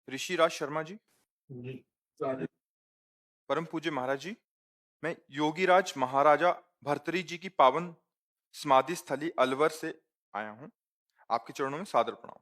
ऋषिराज शर्मा जी, जी, सारे परम पूज्य महाराज जी, मैं योगीराज महाराजा भर्तृहरि जी की पावन समाधि स्थली अलवर से आया हूँ। आपके चरणों में सादर प्रणाम।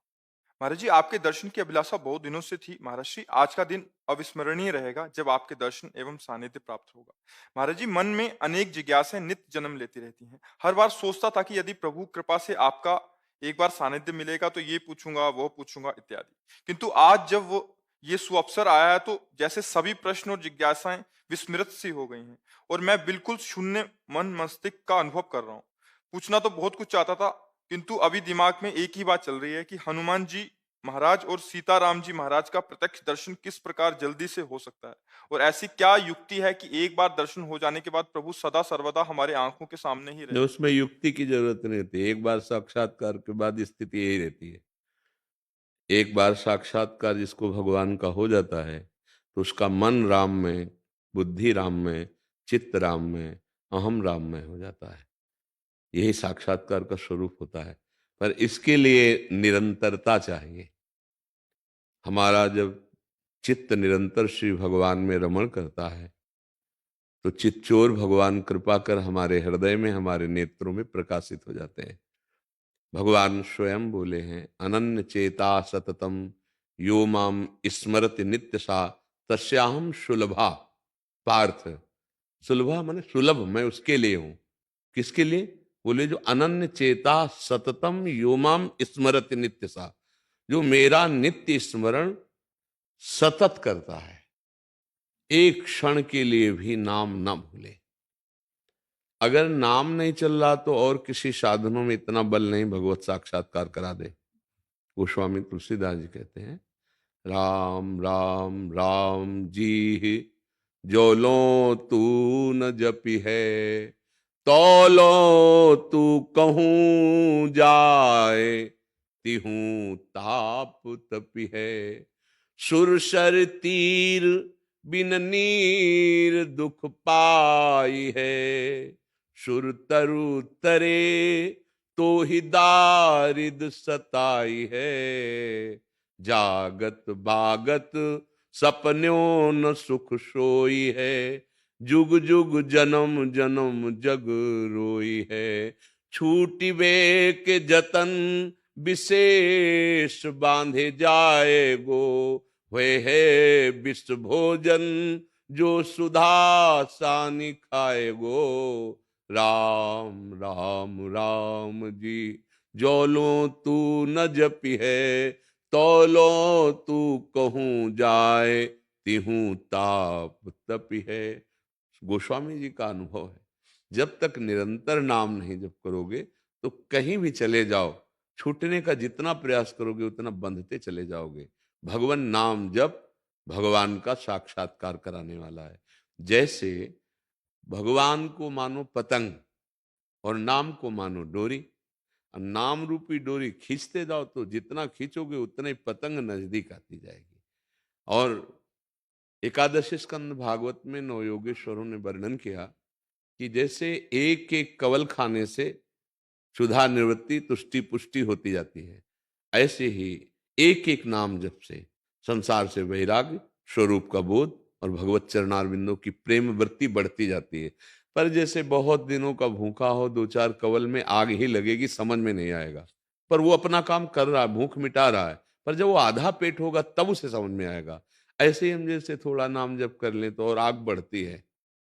महाराज जी, आपके दर्शन की अभिलाषा बहुत दिनों से थी। महाराज जी, आज का दिन अविस्मरणीय रहेगा जब आपके दर्शन एवं सानिध्य प्राप्त होगा। महाराज जी, मन में अनेक जिज्ञासाएं नित्य जन्म लेती रहती हैं। हर बार सोचता था कि यदि प्रभु कृपा से आपका एक बार सानिध्य मिलेगा तो ये पूछूंगा, वो पूछूंगा इत्यादि। किंतु आज जब वो ये सुअवसर आया है तो जैसे सभी प्रश्न और जिज्ञासाएं विस्मृत सी हो गई हैं और मैं बिल्कुल शून्य मन मस्तिष्क का अनुभव कर रहा हूँ। पूछना तो बहुत कुछ चाहता था, किंतु अभी दिमाग में एक ही बात चल रही है कि हनुमान जी महाराज और सीताराम जी महाराज का प्रत्यक्ष दर्शन किस प्रकार जल्दी से हो सकता है, और ऐसी क्या युक्ति है कि एक बार दर्शन हो जाने के बाद प्रभु सदा सर्वदा हमारे आंखों के सामने ही जो रहे। उसमें युक्ति की जरूरत नहीं रहती। एक बार साक्षात्कार के बाद स्थिति यही रहती है। एक बार साक्षात्कार जिसको भगवान का हो जाता है तो उसका मन राम में, बुद्धि राम में, चित्त राम में, अहम राम में हो जाता है। यही साक्षात्कार का स्वरूप होता है। पर इसके लिए निरंतरता चाहिए। हमारा जब चित्त निरंतर श्री भगवान में रमण करता है तो चित्तचोर भगवान कृपा कर हमारे हृदय में, हमारे नेत्रों में प्रकाशित हो जाते हैं। भगवान स्वयं बोले हैं, अनन्य चेता सततम यो माम स्मरति नित्य सा तस्याहम सुलभा। पार्थ, सुलभा माने सुलभ, मैं उसके लिए हूं। किसके लिए? बोले जो अनन्य चेता सततम यो माम स्मरति नित्य सा, जो मेरा नित्य स्मरण सतत करता है, एक क्षण के लिए भी नाम न भूले। अगर नाम नहीं चल रहा तो और किसी साधनों में इतना बल नहीं भगवत साक्षात्कार करा दे। गोस्वामी तुलसीदास जी कहते हैं, राम राम राम जी जो लो तू न जपी है, तौलो तू कहूँ जाए, तिहूँ ताप तपी है। सुरसर तीर बिन नीर दुख पाई है, सुर तरु तरे तो ही दारिद सताई है। जागत बागत सपन्यों न सुख सोई है, जुग जुग जन्म जन्म जग रोई है। छूटी वे के जतन विशेष बांधे जाए गो, वे है विष भोजन जो सुधा सानी खाए गो। राम राम राम जी जो लो तू न जपी है, तौलो तू कहूँ जाए, तिहूँ ताप तपी है। गोस्वामी जी का अनुभव है, जब तक निरंतर नाम नहीं जप करोगे तो कहीं भी चले जाओ, छूटने का जितना प्रयास करोगे उतना बंधते चले जाओगे। भगवान नाम जप भगवान का साक्षात्कार कराने वाला है। जैसे भगवान को मानो पतंग और नाम को मानो डोरी। अब नाम रूपी डोरी खींचते जाओ तो जितना खींचोगे उतना ही पतंग नजदीक आती जाएगी। और एकादशी स्कंद भागवत में नवयोगेश्वरों ने वर्णन किया कि जैसे एक एक कवल खाने से क्षुधा निवृत्ति तुष्टि पुष्टि होती जाती है, ऐसे ही एक एक नाम जप से संसार से वैराग्य, स्वरूप का बोध और भगवत चरणारविंदों की प्रेम वृत्ति बढ़ती जाती है। पर जैसे बहुत दिनों का भूखा हो, दो चार कवल में आग ही लगेगी, समझ में नहीं आएगा। पर वो अपना काम कर रहा है, भूख मिटा रहा है, पर जब वो आधा पेट होगा तब उसे समझ में आएगा। ऐसे ही हम जैसे थोड़ा नाम जप कर लें तो और आग बढ़ती है,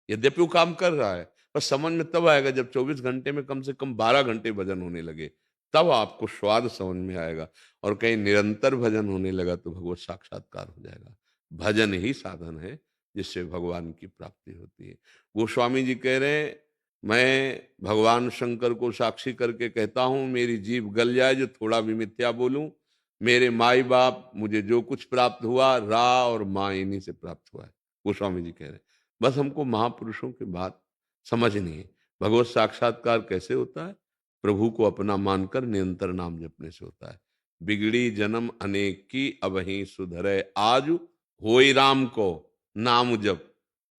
यद्यपि वो काम कर रहा है, पर समझ में तब आएगा जब 24 घंटे में कम से कम 12 घंटे भजन होने लगे, तब आपको स्वाद समझ में आएगा। और कहीं निरंतर भजन होने लगा तो भगवत साक्षात्कार हो जाएगा। भजन ही साधन है जिससे भगवान की प्राप्ति होती है। गोस्वामी जी कह रहे हैं, मैं भगवान शंकर को साक्षी करके कहता हूं, मेरी जीभ गल जाए जो थोड़ा भी मिथ्या बोलूं। मेरे माई बाप, मुझे जो कुछ प्राप्त हुआ रा और माँ इन्हीं से प्राप्त हुआ है। गोस्वामी जी कह रहे हैं, बस हमको महापुरुषों की बात समझनी है। भगवत साक्षात्कार कैसे होता है? प्रभु को अपना मानकर निरंतर नाम जपने से होता है। बिगड़ी जन्म अनेक की अबहीं सुधरे आज, होई राम को नाम जप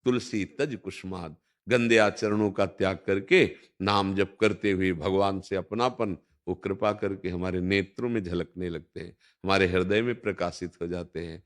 तुलसी तज कुसुमाद। गंदे आचरणों का त्याग करके नाम जप करते हुए भगवान से अपनापन वो कृपा करके हमारे नेत्रों में झलकने लगते हैं, हमारे हृदय में प्रकाशित हो जाते हैं।